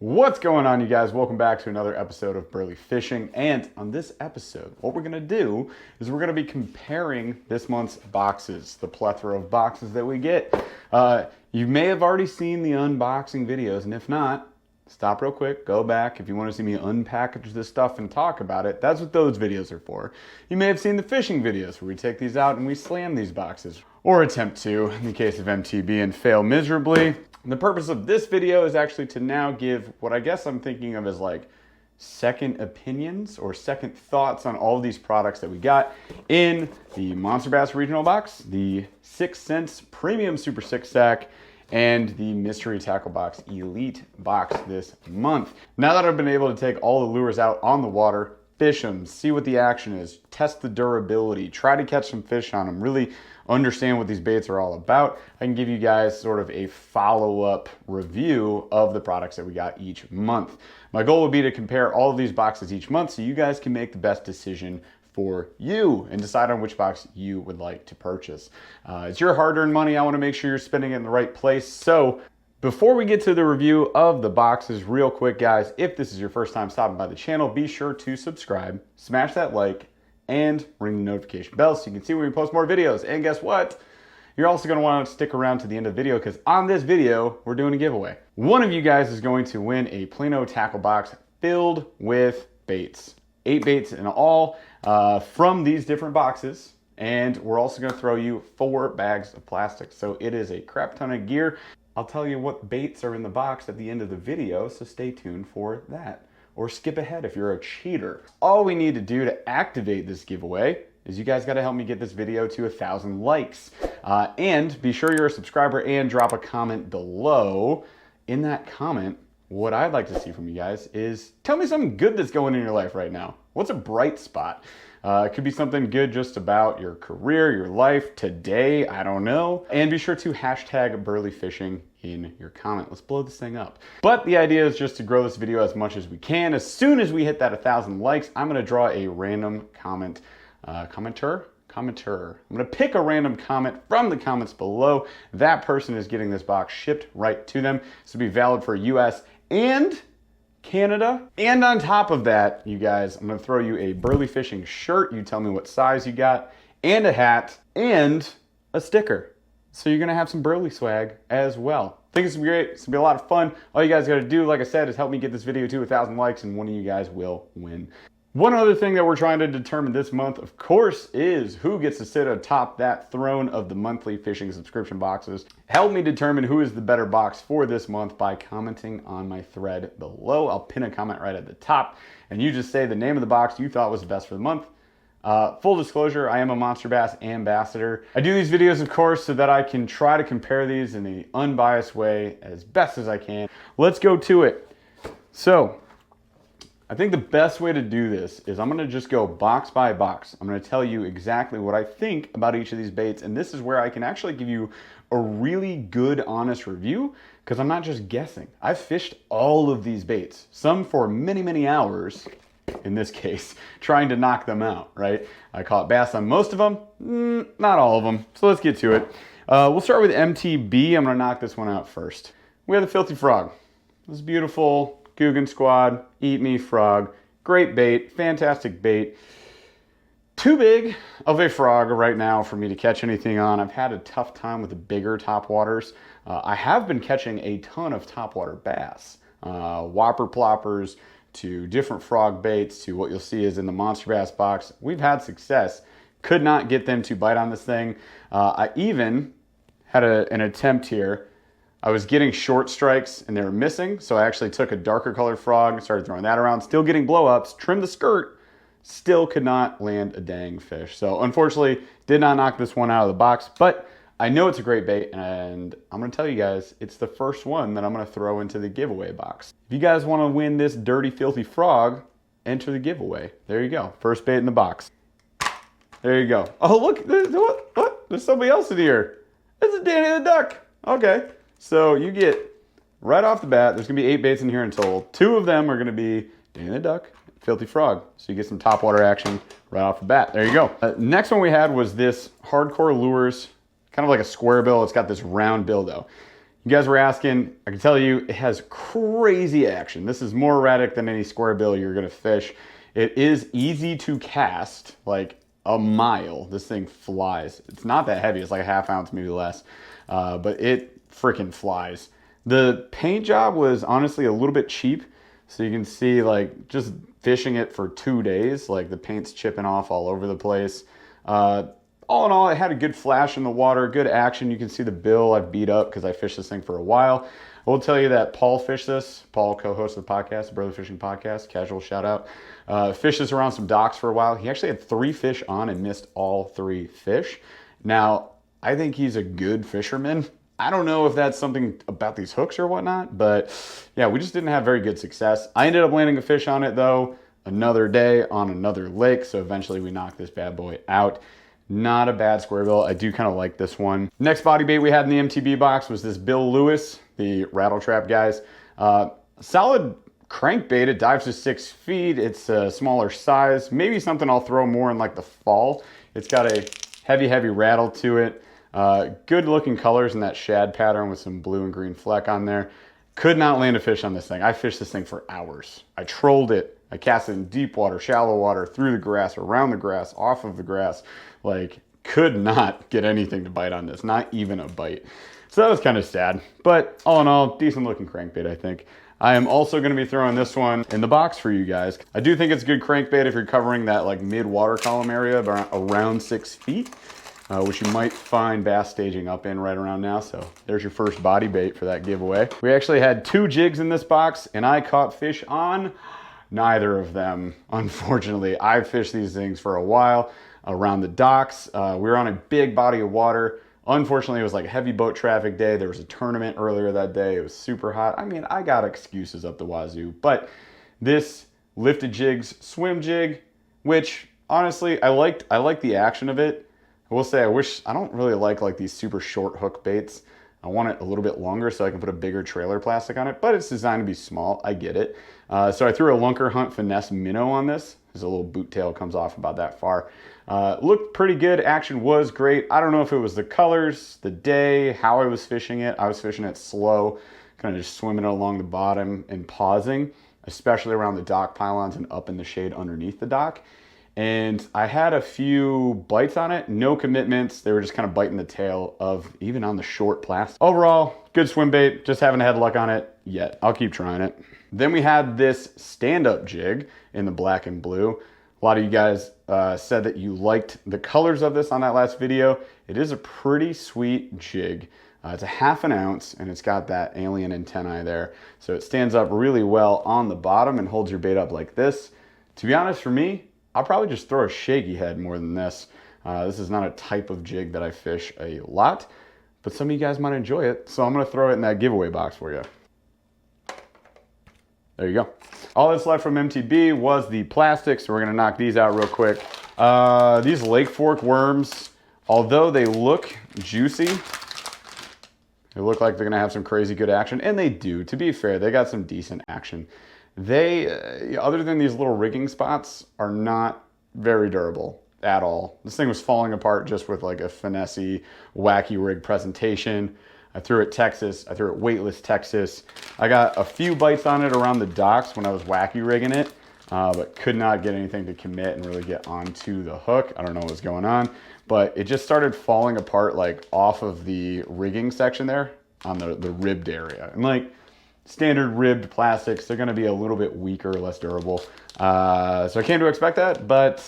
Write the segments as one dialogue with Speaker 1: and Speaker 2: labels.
Speaker 1: What's going on, you guys? Welcome back to another episode of BurlyFishing. And on this episode, what we're gonna do is we're gonna be comparing this month's boxes, the plethora of boxes that we get. You may have already seen the unboxing videos, and if not, stop real quick, go back. If you want to see me unpackage this stuff and talk about it, that's what those videos are for. You may have seen the fishing videos where we take these out and we slam these boxes, or attempt to, in the case of MTB, and fail miserably. The purpose of this video is actually to now give what I guess I'm thinking of as like second opinions or second thoughts on all of these products that we got in the Monsterbass Regional Box, the 6 cents Premium Super 6 Sack, and the Mystery Tackle Box Elite Box this month. Now that I've been able to take all the lures out on the water, fish them, see what the action is, test the durability, try to catch some fish on them, really understand what these baits are all about, I can give you guys sort of a follow-up review of the products that we got each month. My goal would be to compare all of these boxes each month so you guys can make the best decision for you and decide on which box you would like to purchase. It's your hard-earned money. I want to make sure you're spending it in the right place. So before we get to the review of the boxes, real quick, guys, if this is your first time stopping by the channel, be sure to subscribe, smash that like, and ring the notification bell so you can see when we post more videos. And guess what? You're also going to want to stick around to the end of the video because on this video, we're doing a giveaway. One of you guys is going to win a Plano tackle box filled with baits. 8 baits in all from these different boxes. And we're also going to throw you 4 bags of plastic. So it is a crap ton of gear. I'll tell you what baits are in the box at the end of the video, so stay tuned for that. Or skip ahead if you're a cheater. All we need to do to activate this giveaway is you guys gotta help me get this video to 1,000 likes. And be sure you're a subscriber and drop a comment below. In that comment, what I'd like to see from you guys is tell me something good that's going in your life right now. What's a bright spot? It could be something good just about your career, your life, today, I don't know. And be sure to hashtag BurlyFishing in your comment. Let's blow this thing up. But the idea is just to grow this video as much as we can. As soon as we hit that 1,000 likes, I'm gonna draw a random commenter. I'm gonna pick a random comment from the comments below. That person is getting this box shipped right to them. This will be valid for US and Canada. And on top of that, you guys, I'm gonna throw you a BurlyFishing shirt. You tell me what size you got, and a hat, and a sticker. So you're gonna have some Burly swag as well. I think it's gonna be great. It's gonna be a lot of fun. All you guys gotta do, like I said, is help me get this video to 1,000 likes, and one of you guys will win. One other thing that we're trying to determine this month, of course, is who gets to sit atop that throne of the monthly fishing subscription boxes. Help me determine who is the better box for this month by commenting on my thread below. I'll pin a comment right at the top, and you just say the name of the box you thought was the best for the month. Full disclosure, I am a Monster Bass ambassador. I do these videos, of course, so that I can try to compare these in an unbiased way as best as I can. Let's go to it. So, I think the best way to do this is I'm gonna just go box by box. I'm gonna tell you exactly what I think about each of these baits, and this is where I can actually give you a really good, honest review, because I'm not just guessing. I've fished all of these baits, some for many, many hours, in this case, trying to knock them out, right? I caught bass on most of them, not all of them, so let's get to it. We'll start with MTB. I'm gonna knock this one out first. We have the Filthy Frog. This is beautiful. Guggen Squad, Eat Me Frog, great bait, fantastic bait. Too big of a frog right now for me to catch anything on. I've had a tough time with the bigger topwaters. I have been catching a ton of topwater bass, whopper ploppers to different frog baits to what you'll see is in the Monster Bass box. We've had success. Could not get them to bite on this thing. I even had an attempt here. I was getting short strikes and they were missing, so I actually took a darker colored frog and started throwing that around, still getting blow-ups, trimmed the skirt, still could not land a dang fish. So unfortunately, did not knock this one out of the box, but I know it's a great bait, and I'm gonna tell you guys, it's the first one that I'm gonna throw into the giveaway box. If you guys wanna win this dirty, filthy frog, enter the giveaway. There you go, first bait in the box. There you go. Oh look, what? There's somebody else in here. It's a Danny the Duck. Okay. So you get, right off the bat, there's gonna be 8 baits in here in total. 2 of them are gonna be Danny the Duck, Filthy Frog. So you get some topwater action right off the bat. There you go. Next one we had was this Hardcore Lures, kind of like a square bill. It's got this round bill though. You guys were asking, I can tell you it has crazy action. This is more erratic than any square bill you're gonna fish. It is easy to cast, like a mile. This thing flies. It's not that heavy, it's like a ½ ounce, maybe less, but it freaking flies. The paint job was honestly a little bit cheap, so you can see like just fishing it for 2 days, like the paint's chipping off all over the place. All in all, it had a good flash in the water, good action. You can see the bill I've beat up because I fished this thing for a while. I will tell you that Paul fished this. Paul, co-host of the podcast, BurlyFishing podcast, casual shout out. Fished this around some docks for a while. He actually had 3 fish on and missed all 3 fish. Now, I think he's a good fisherman. I don't know if that's something about these hooks or whatnot, but yeah, we just didn't have very good success. I ended up landing a fish on it though, another day on another lake, so eventually we knocked this bad boy out. Not a bad square bill. I do kind of like this one. Next body bait we had in the MTB box was this Bill Lewis, the rattle trap guys. Solid crankbait. It dives to 6 feet. It's a smaller size. Maybe something I'll throw more in like the fall. It's got a heavy rattle to it. Good looking colors in that shad pattern with some blue and green fleck on there. Could not land a fish on this thing. I fished this thing for hours. I trolled it. I cast it in deep water, shallow water, through the grass, around the grass, off of the grass. Like, could not get anything to bite on this, not even a bite. So that was kind of sad, but all in all, decent looking crankbait, I think. I am also going to be throwing this one in the box for you guys. I do think it's a good crankbait if you're covering that like mid water column area around 6 feet, which you might find bass staging up in right around now. So there's your first body bait for that giveaway. We actually had 2 jigs in this box and I caught fish on neither of them. Unfortunately, I've fished these things for a while around the docks. We were on a big body of water. Unfortunately, it was like a heavy boat traffic day. There was a tournament earlier that day. It was super hot. I mean, I got excuses up the wazoo, but this lifted jigs swim jig, which honestly, I like the action of it. I will say, I don't really like these super short hook baits. I want it a little bit longer so I can put a bigger trailer plastic on it, but it's designed to be small. I get it. So I threw a Lunker Hunt Finesse Minnow on this. There's a little boot tail comes off about that far. Looked pretty good. Action was great. I don't know if it was the colors, the day, how I was fishing it. I was fishing it slow, kind of just swimming it along the bottom and pausing, especially around the dock pylons and up in the shade underneath the dock. And I had a few bites on it, no commitments. They were just kind of biting the tail of even on the short plastic. Overall, good swim bait. Just haven't had luck on it yet. I'll keep trying it. Then we had this stand-up jig in the black and blue. A lot of you guys said that you liked the colors of this on that last video. It is a pretty sweet jig. It's a ½ ounce and it's got that alien antennae there. So it stands up really well on the bottom and holds your bait up like this. To be honest, for me, I'll probably just throw a shaky head more than this. This is not a type of jig that I fish a lot, but some of you guys might enjoy it. So I'm gonna throw it in that giveaway box for you. There you go. All that's left from MTB was the plastic, so we're gonna knock these out real quick. These Lake Fork worms, although they look juicy, they look like they're gonna have some crazy good action, and they do. To be fair, they got some decent action. They, other than these little rigging spots, are not very durable at all. This thing was falling apart just with like a finesse-y, wacky rig presentation. I threw it Texas, I threw it weightless Texas. I got a few bites on it around the docks when I was wacky rigging it, but could not get anything to commit and really get onto the hook. I don't know what was going on, but it just started falling apart like off of the rigging section there on the ribbed area. And like, standard ribbed plastics, they're gonna be a little bit weaker, less durable. So I came to expect that, but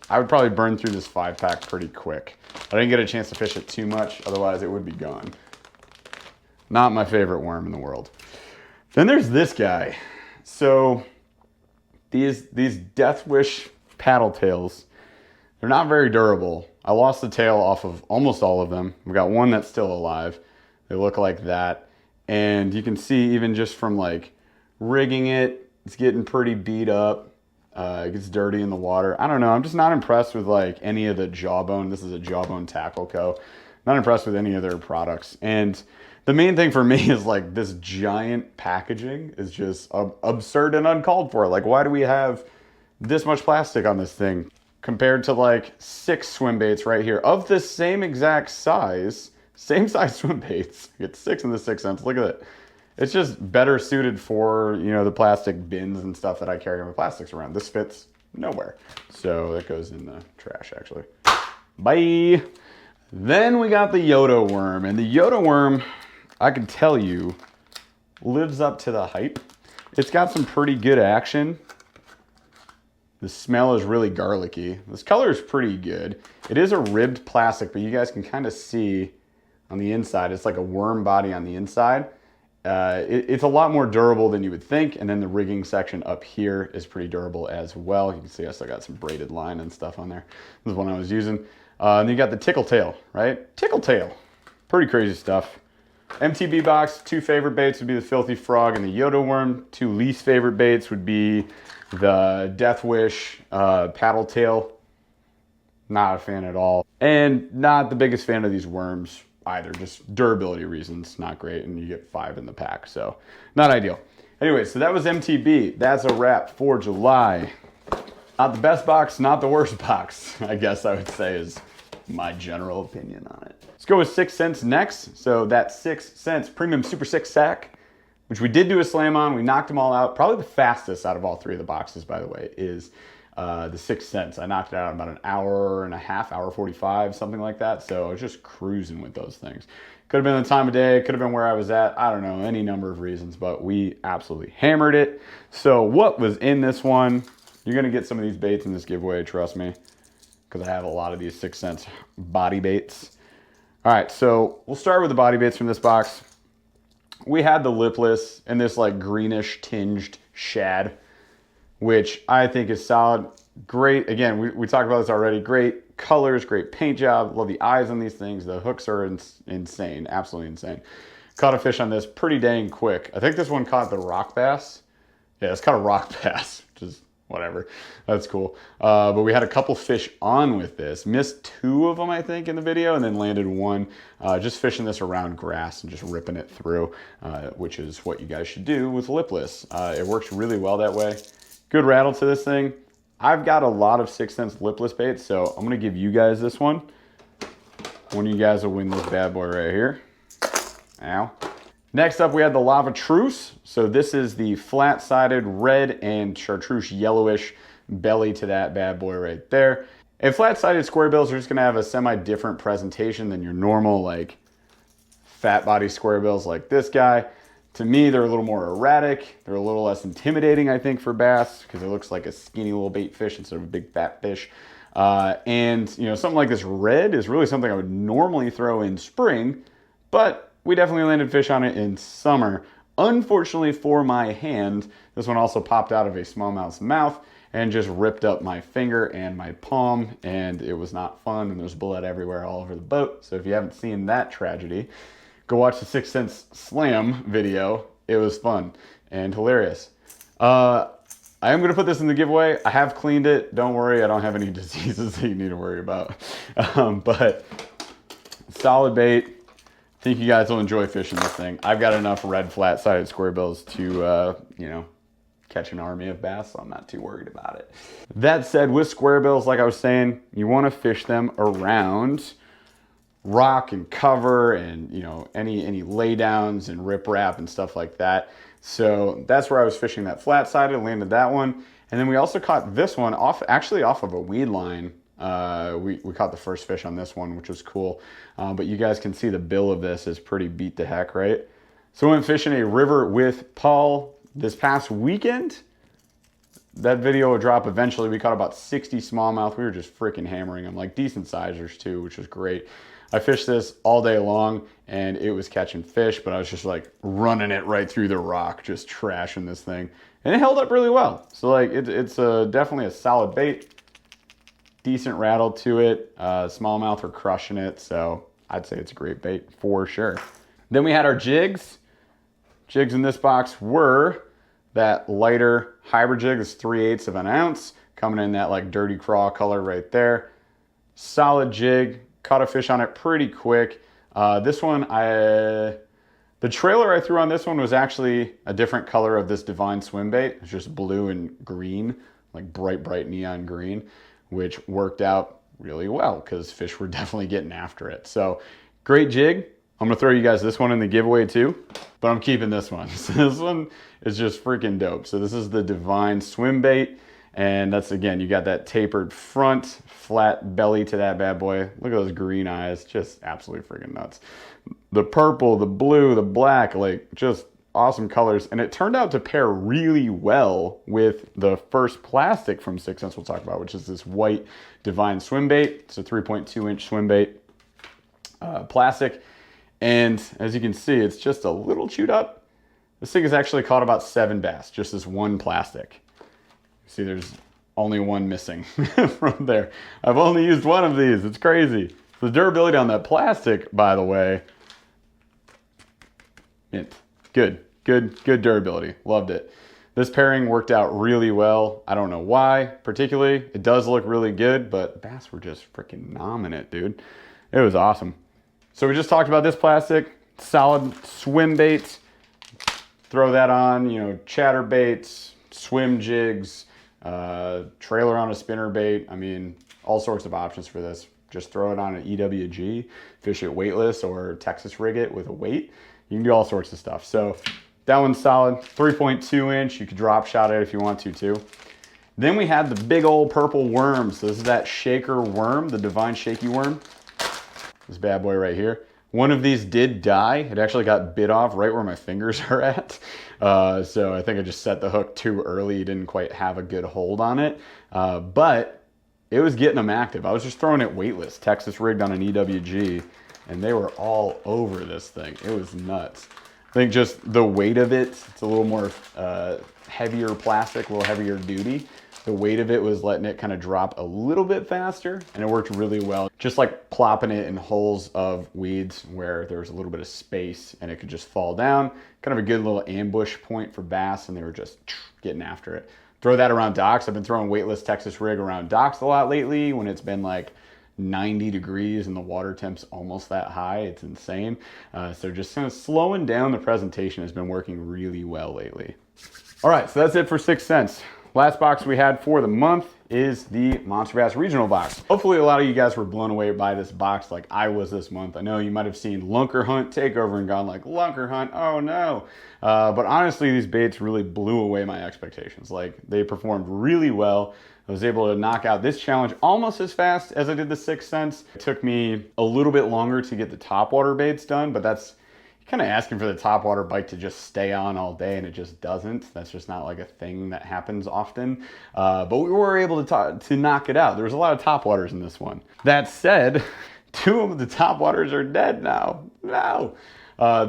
Speaker 1: I would probably burn through this 5-pack pretty quick. I didn't get a chance to fish it too much, otherwise it would be gone. Not my favorite worm in the world. Then there's this guy. So these Death Wish paddle tails, they're not very durable. I lost the tail off of almost all of them. We've got one that's still alive. They look like that. And you can see even just from like rigging it, it's getting pretty beat up. It gets dirty in the water. I don't know. I'm just not impressed with like any of the Jawbone. This is a Jawbone Tackle Co. Not impressed with any of their products. And the main thing for me is like this giant packaging is just absurd and uncalled for. Like, why do we have this much plastic on this thing compared to like 6 swim baits right here of the same exact size, same size swim baits. Get 6 in the 6 cents. Look at it. It's just better suited for, you know, the plastic bins and stuff that I carry my plastics around. This fits nowhere. So that goes in the trash, actually. Bye. Then we got the Yoda Worm. And the Yoda Worm, I can tell you, lives up to the hype. It's got some pretty good action. The smell is really garlicky. This color is pretty good. It is a ribbed plastic, but you guys can kind of see on the inside, it's like a worm body on the inside. It's a lot more durable than you would think, and then the rigging section up here is pretty durable as well. You can see I still got some braided line and stuff on there. This is one I was using. And then you got the tickle tail, right? Tickle tail. Pretty crazy stuff. MTB box, 2 favorite baits would be the Filthy Frog and the Yoda Worm. 2 least favorite baits would be the Death Wish paddle tail. Not a fan at all. And not the biggest fan of these worms either. Just durability reasons, not great. And you get 5 in the pack, so not ideal. Anyway, so that was MTB. That's a wrap for July. Not the best box, not the worst box, I guess I would say is my general opinion on it. Let's go with 6 cents next. So that 6 cents premium Super 6 sack, which we did do a slam on. We knocked them all out. Probably the fastest out of all 3 of the boxes, by the way, is the 6 cents. I knocked it out in about an hour and a half, hour 45, something like that. So I was just cruising with those things. Could have been the time of day, could have been where I was at. I don't know, any number of reasons, but we absolutely hammered it. So what was in this one? You're gonna get some of these baits in this giveaway, trust me, because I have a lot of these 6 cents body baits. All right, so we'll start with the body baits from this box. We had the lipless and this like greenish tinged shad, which I think is solid. Great, again, we talked about this already. Great colors, great paint job. Love the eyes on these things. The hooks are insane, absolutely insane. Caught a fish on this pretty dang quick. I think this one caught the rock bass. Yeah, it's caught a rock bass, which is whatever. That's cool. But we had a couple fish on with this. Missed 2 of them, I think, in the video, and then landed 1. Just fishing this around grass and just ripping it through, which is what you guys should do with lipless. It works really well that way. Good rattle to this thing. I've got a lot of 6 cents lipless baits, so I'm gonna give you guys this one. One of you guys will win this bad boy right here. Ow. Next up, we had the Lava Truce. So this is the flat-sided red and chartreuse yellowish belly to that bad boy right there. And flat-sided square bills are just gonna have a semi-different presentation than your normal like fat body square bills like this guy. To me, they're a little more erratic. They're a little less intimidating, I think, for bass because it looks like a skinny little bait fish instead of a big fat fish. And you know, something like this red is really something I would normally throw in spring, but we definitely landed fish on it in summer. Unfortunately for my hand, this one also popped out of a smallmouth's mouth and just ripped up my finger and my palm, and it was not fun, and there's blood everywhere all over the boat. So if you haven't seen that tragedy, go watch the 6 cents slam video. It was fun and hilarious. I am gonna put this in the giveaway. I have cleaned it. Don't worry, I don't have any diseases that you need to worry about. But solid bait. I think you guys will enjoy fishing this thing. I've got enough red flat-sided square bills to, you know, catch an army of bass, so I'm not too worried about it. That said, with square bills, like I was saying, you want to fish them around rock and cover and, you know, any laydowns and riprap and stuff like that. So that's where I was fishing that flat-sided, landed that one. And then we also caught this one actually off of a weed line. We caught the first fish on this one, which was cool. But you guys can see the bill of this is pretty beat to heck, right? So we went fishing a river with Paul this past weekend. That video will drop eventually. We caught about 60 smallmouth. We were just freaking hammering them, like decent sizers too, which was great. I fished this all day long and it was catching fish, but I was just like running it right through the rock, just trashing this thing. And it held up really well. So like it's definitely a solid bait. Decent rattle to it. Smallmouth are crushing it, so I'd say it's a great bait for sure. Then we had our jigs. Jigs in this box were that lighter hybrid jig. It's 3/8 of an ounce, coming in that like dirty craw color right there. Solid jig. Caught a fish on it pretty quick. This one, the trailer I threw on this one was actually a different color of this Divine swim bait. It's just blue and green, like bright neon green, which worked out really well because fish were definitely getting after it. So Great jig. I'm gonna throw you guys this one in the giveaway too, but I'm keeping this one. So this one is just freaking dope. So this is the Divine Swim Bait. And that's, again, you got that tapered front, flat belly to that bad boy. Look at those green eyes, just absolutely freaking nuts. The purple, the blue, the black, like just awesome colors. And it turned out to pair really well with the first plastic from 6 Sense we'll talk about, which is this white Divine Swim Bait. It's a 3.2-inch swim bait plastic. And as you can see, it's just a little chewed up. This thing has actually caught about 7 bass, just this one plastic. See, there's only one missing from there. I've only used one of these. It's crazy. The durability on that plastic, by the way, good durability. Loved it. This pairing worked out really well. I don't know why, particularly. It does look really good, but bass were just freaking nomming it, dude. It was awesome. So we just talked about this plastic, solid swim bait. Throw that on, you know, chatter baits, swim jigs, trailer on a spinner bait. I mean, all sorts of options for this. Just throw it on an EWG, fish it weightless, or Texas rig it with a weight. You can do all sorts of stuff. So that one's solid. 3.2-inch. You could drop shot it if you want to too. Then we had the big old purple worms. So this is that shaker worm, the Divine Shaky Worm. This bad boy right here. One of these did die. It actually got bit off right where my fingers are at. So I think I just set the hook too early. Didn't quite have a good hold on it. But it was getting them active. I was just throwing it weightless, Texas rigged on an EWG, and they were all over this thing. It was nuts. I think just the weight of it, it's a little more heavier plastic, a little heavier duty. The weight of it was letting it kind of drop a little bit faster, and it worked really well. Just like plopping it in holes of weeds where there was a little bit of space and it could just fall down. Kind of a good little ambush point for bass, and they were just getting after it. Throw that around docks. I've been throwing weightless Texas rig around docks a lot lately when it's been like 90 degrees and the water temp's almost that high. It's insane. So just kind of slowing down the presentation has been working really well lately. All right, so that's it for 6 Sense. Last box we had for the month is the Monsterbass Regional Box. Hopefully a lot of you guys were blown away by this box like I was this month. I know you might have seen Lunker Hunt take over and gone like, Lunker Hunt, oh no. But honestly, these baits really blew away my expectations. Like, they performed really well. I was able to knock out this challenge almost as fast as I did the 6 Sense. It took me a little bit longer to get the topwater baits done, but that's kind of asking for the topwater bite to just stay on all day, and it just doesn't. That's just not like a thing that happens often. But we were able to knock it out. There was a lot of topwaters in this one. That said, 2 of the topwaters are dead now. No.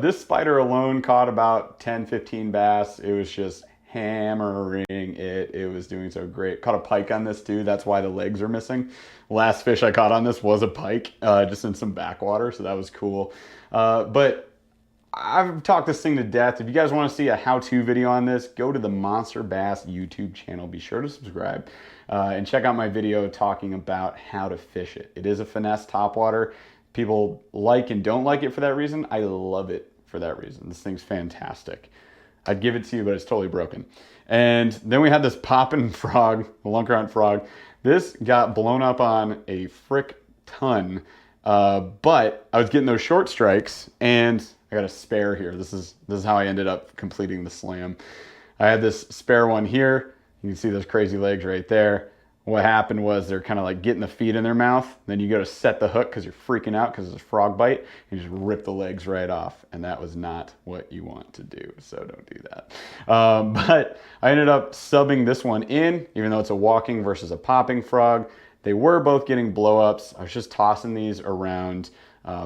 Speaker 1: This spider alone caught about 10, 15 bass. It was just hammering it. It was doing so great. Caught a pike on this too. That's why the legs are missing. Last fish I caught on this was a pike, just in some backwater, so that was cool. But I've talked this thing to death. If you guys want to see a how-to video on this, go to the Monsterbass YouTube channel. Be sure to subscribe and check out my video talking about how to fish it. It is a finesse topwater. People like and don't like it for that reason. I love it for that reason. This thing's fantastic. I'd give it to you, but it's totally broken. And then we had this Poppin Frog, the Lunker Hunt frog. This got blown up on a frick ton, but I was getting those short strikes, and I got a spare here. This is how I ended up completing the slam. I had this spare one here. You can see those crazy legs right there. What happened was they're kind of like getting the feet in their mouth. Then you go to set the hook because you're freaking out because it's a frog bite. You just rip the legs right off. And that was not what you want to do. So don't do that. But I ended up subbing this one in, even though it's a walking versus a popping frog. They were both getting blow-ups. I was just tossing these around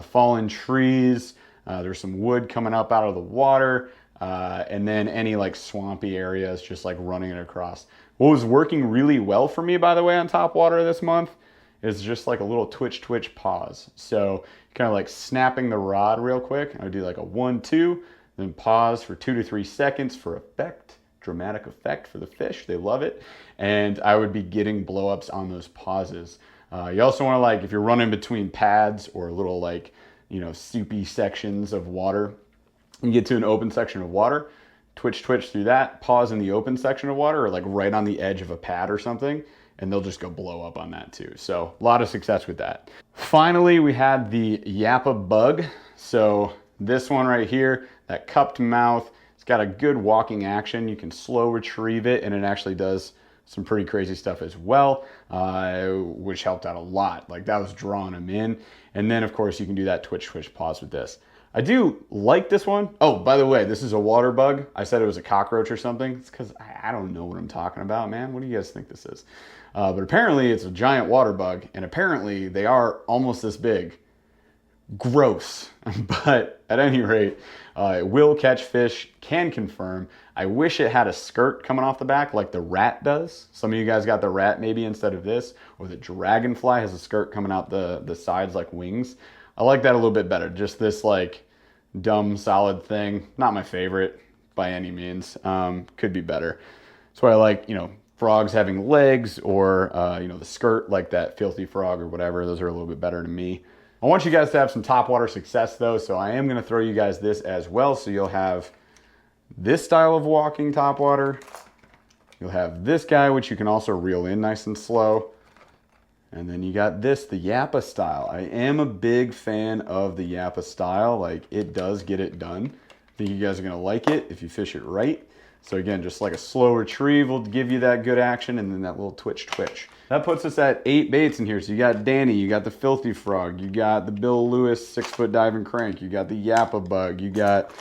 Speaker 1: fallen trees. There's some wood coming up out of the water. And then any like swampy areas, just like running it across. What was working really well for me, by the way, on topwater this month is just like a little twitch pause. So kind of like snapping the rod real quick. I would do like a 1, 2, then pause for 2 to 3 seconds for effect, dramatic effect for the fish. They love it. And I would be getting blow-ups on those pauses. You also want to, like, if you're running between pads or little like, you know, soupy sections of water, you get to an open section of water, twitch through that, pause in the open section of water, or like right on the edge of a pad or something, and they'll just go blow up on that too. So a lot of success with that. Finally, we had the Yappa Bug. So this one right here, that cupped mouth, it's got a good walking action. You can slow retrieve it, and it actually does some pretty crazy stuff as well, which helped out a lot. Like that was drawing them in. And then of course you can do that twitch pause with this. I do like this one. Oh, by the way, this is a water bug. I said it was a cockroach or something. It's because I don't know what I'm talking about, man. What do you guys think this is? But apparently it's a giant water bug, and apparently they are almost this big. Gross. But at any rate, it will catch fish, can confirm. I wish it had a skirt coming off the back like the rat does. Some of you guys got the rat maybe instead of this, or the dragonfly has a skirt coming out the sides like wings. I like that a little bit better. Just this like dumb solid thing. Not my favorite by any means. Could be better. That's why I like, you know, frogs having legs, or you know, the skirt like that filthy frog or whatever. Those are a little bit better to me. I want you guys to have some topwater success though, so I am going to throw you guys this as well. So you'll have this style of walking topwater. You'll have this guy, which you can also reel in nice and slow. And then you got this, the Yappa style. I am a big fan of the Yappa style. Like, it does get it done. I think you guys are gonna like it if you fish it right. So again, just like a slow retrieve will give you that good action, and then that little twitch. That puts us at 8 baits in here. So you got Danny, you got the Filthy Frog, you got the Bill Lewis 6-foot diving crank, you got the Yappa Bug, you got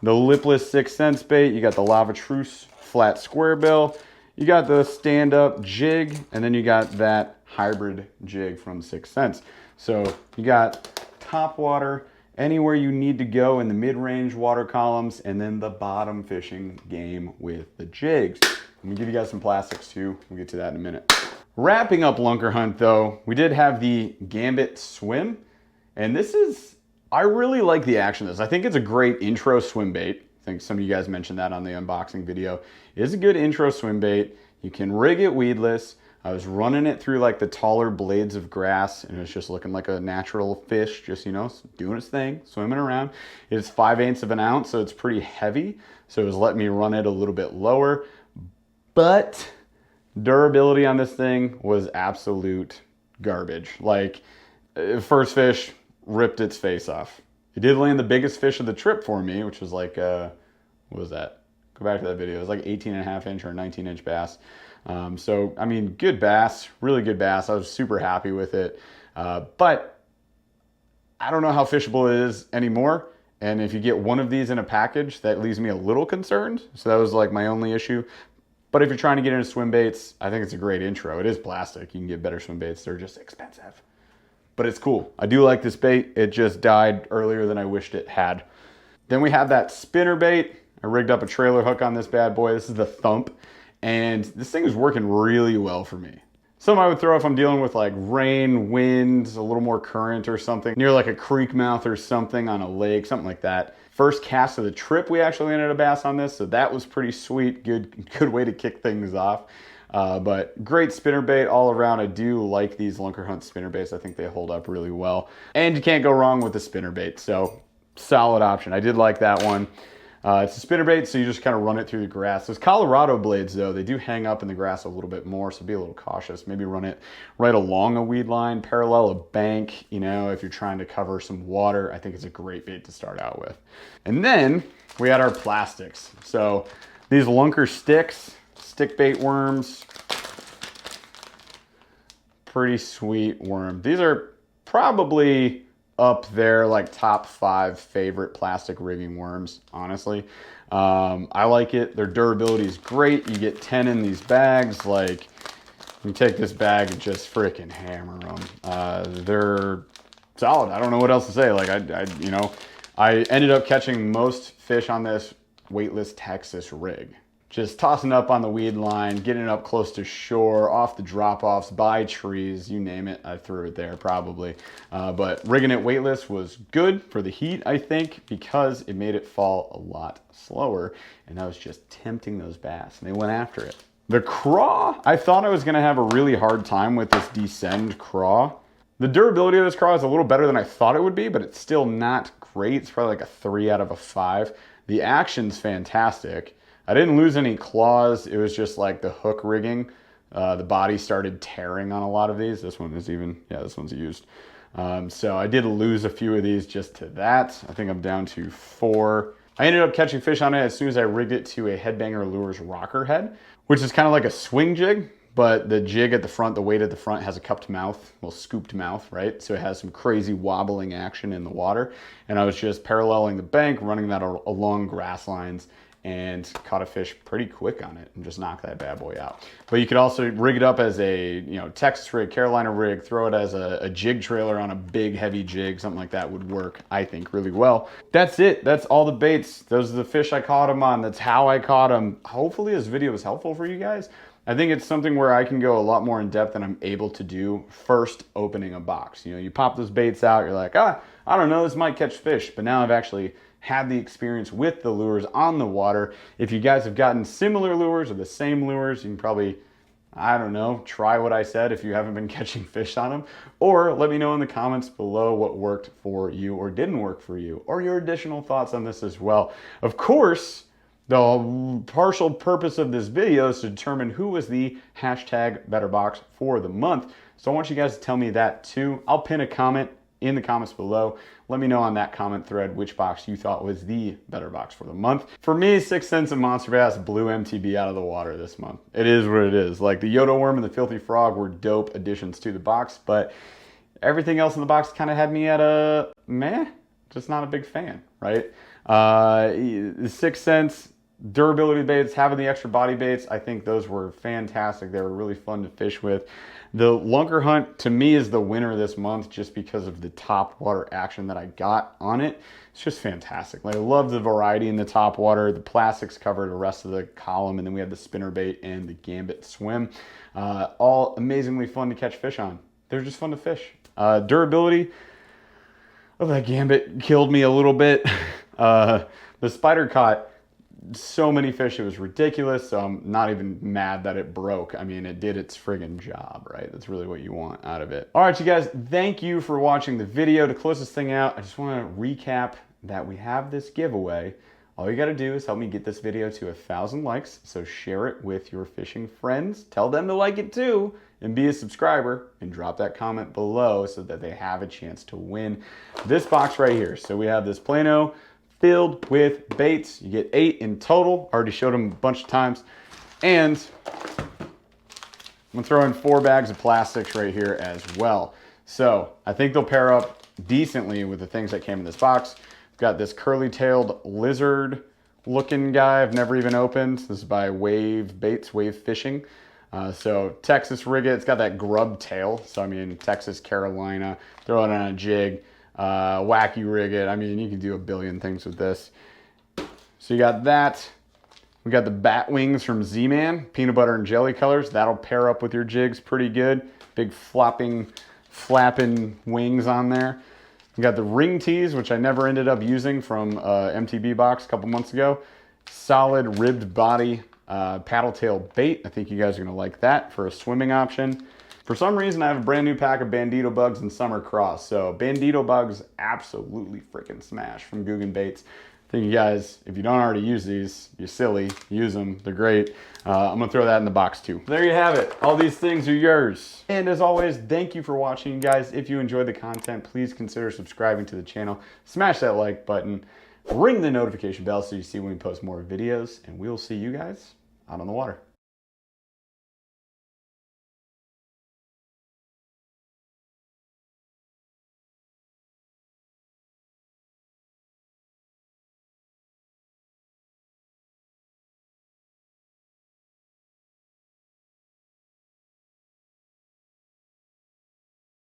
Speaker 1: the lipless 6 cents bait, you got the Lava Truce flat square bill, you got the stand-up jig, and then you got that hybrid jig from 6 cents. So you got top water anywhere you need to go in the mid-range water columns, and then the bottom fishing game with the jigs. I'm gonna give you guys some plastics too. We'll get to that in a minute. Wrapping up Lunker Hunt though, we did have the Gambit Swim, and this is, I really like the action of this. I think it's a great intro swim bait. I think some of you guys mentioned that on the unboxing video. It is a good intro swim bait. You can rig it weedless. I was running it through like the taller blades of grass, and it was just looking like a natural fish, just, you know, doing its thing, swimming around. It's 5/8 of an ounce, so it's pretty heavy. So it was letting me run it a little bit lower, but durability on this thing was absolute garbage. Like, first fish ripped its face off. It did land the biggest fish of the trip for me, which was like, what was that? Go back to that video. It was like 18.5 inch or 19-inch bass. So, I mean, good bass, really good bass. I was super happy with it. But I don't know how fishable it is anymore. And if you get one of these in a package, that leaves me a little concerned. So that was like my only issue. But if you're trying to get into swim baits, I think it's a great intro. It is plastic. You can get better swim baits. They're just expensive. But it's cool. I do like this bait. It just died earlier than I wished it had. Then we have that spinner bait. I rigged up a trailer hook on this bad boy. This is the Thump. And this thing is working really well for me. Some I would throw if I'm dealing with like rain, wind, a little more current or something, near like a creek mouth or something on a lake, something like that. First cast of the trip, we actually landed a bass on this, so that was pretty sweet. Good way to kick things off. But great spinner bait all around. I do like these Lunker Hunt spinner baits. I think they hold up really well. And you can't go wrong with the spinner bait, so solid option. I did like that one. It's a spinner bait, so you just kind of run it through the grass. Those Colorado blades, though, they do hang up in the grass a little bit more, so be a little cautious. Maybe run it right along a weed line, parallel a bank, you know, if you're trying to cover some water. I think it's a great bait to start out with. And then we had our plastics. So these Lunker sticks, stick bait worms, pretty sweet worm. These are probably up there, like top 5 favorite plastic rigging worms, honestly. I like it. Their durability is great. You get 10 in these bags. Like, you take this bag and just freaking hammer them. They're solid. I don't know what else to say. Like, I ended up catching most fish on this weightless Texas rig. Just tossing up on the weed line, getting it up close to shore, off the drop-offs, by trees, you name it, I threw it there probably. But rigging it weightless was good for the heat, I think, because it made it fall a lot slower, and I was just tempting those bass, and they went after it. The Craw, I thought I was gonna have a really hard time with this Descend Craw. The durability of this Craw is a little better than I thought it would be, but it's still not great. It's probably like a 3 out of a 5. The action's fantastic. I didn't lose any claws. It was just like the hook rigging The body started tearing on a lot of these. This one is even, yeah, this one's used. So I did lose a few of these just to that. I think I'm down to 4. I ended up catching fish on it as soon as I rigged it to a Headbanger Lures rocker head, which is kind of like a swing jig, but the jig at the front, the weight at the front has a cupped mouth, well, scooped mouth, right? So it has some crazy wobbling action in the water. And I was just paralleling the bank, running that along grass lines, and caught a fish pretty quick on it and just knocked that bad boy out. But you could also rig it up as a, you know, Texas rig, Carolina rig, throw it as a jig trailer on a big heavy jig, something like that would work, I think, really well. That's it. That's all the baits. Those are the fish I caught them on. That's how I caught them. Hopefully this video was helpful for you guys. I think it's something where I can go a lot more in depth than I'm able to do first opening a box. You know, you pop those baits out, you're like, I don't know, this might catch fish, but now I've actually had the experience with the lures on the water. If you guys have gotten similar lures or the same lures, you can probably, I don't know, try what I said if you haven't been catching fish on them, or let me know in the comments below what worked for you or didn't work for you, or your additional thoughts on this as well. Of course, the partial purpose of this video is to determine who was the hashtag Betterbox for the month. So I want you guys to tell me that too. I'll pin a comment in the comments below. Let me know on that comment thread which box you thought was the better box for the month. For me, 6 cents of Monsterbass blew MTB out of the water this month. It is what it is. Like the Yoda Worm and the Filthy Frog were dope additions to the box, but everything else in the box kind of had me at a meh, just not a big fan, right? 6 cents, durability baits, having the extra body baits, I think those were fantastic. They were really fun to fish with. The Lunker hunt, to me, is the winner this month just because of the top water action that I got on it. It's just fantastic. Like, I love the variety in the top water. The plastics covered the rest of the column, and then we had the spinnerbait and the gambit swim. All amazingly fun to catch fish on. They're just fun to fish. Durability of that gambit killed me a little bit. The spider caught so many fish, it was ridiculous, so I'm not even mad that it broke. I mean, it did its friggin' job, right? That's really what you want out of it. All right, you guys, thank you for watching the video. To close this thing out, I just want to recap that we have this giveaway. All you got to do is help me get this video to 1,000 likes, so share it with your fishing friends. Tell them to like it too, and be a subscriber, and drop that comment below so that they have a chance to win this box right here. So we have this Plano filled with baits. You get 8 in total. Already showed them a bunch of times. And I'm gonna throw in 4 bags of plastics right here as well. So I think they'll pair up decently with the things that came in this box. I've got this curly-tailed lizard looking guy I've never even opened. This is by Wave Baits, Wave Fishing. So Texas rig it. It's got that grub tail. So I mean, Texas, Carolina, throw it on a jig. Wacky rig it. I mean, you can do a billion things with this. So you got that. We got the bat wings from Z-Man, peanut butter and jelly colors. That'll pair up with your jigs pretty good. Big flapping wings on there. We got the ring tees, which I never ended up using, from MTB box a couple months ago. Solid ribbed body paddle tail bait. I think you guys are gonna like that for a swimming option. For some reason, I have a brand new pack of Bandito bugs and summer Craw. So Bandito bugs absolutely freaking smash from Guggen Baits. I think you guys, if you don't already use these, you're silly. Use them, they're great. I'm gonna throw that in the box too. There you have it. All these things are yours. And as always, thank you for watching, guys. If you enjoyed the content, please consider subscribing to the channel. Smash that like button. Ring the notification bell so you see when we post more videos. And we'll see you guys out on the water.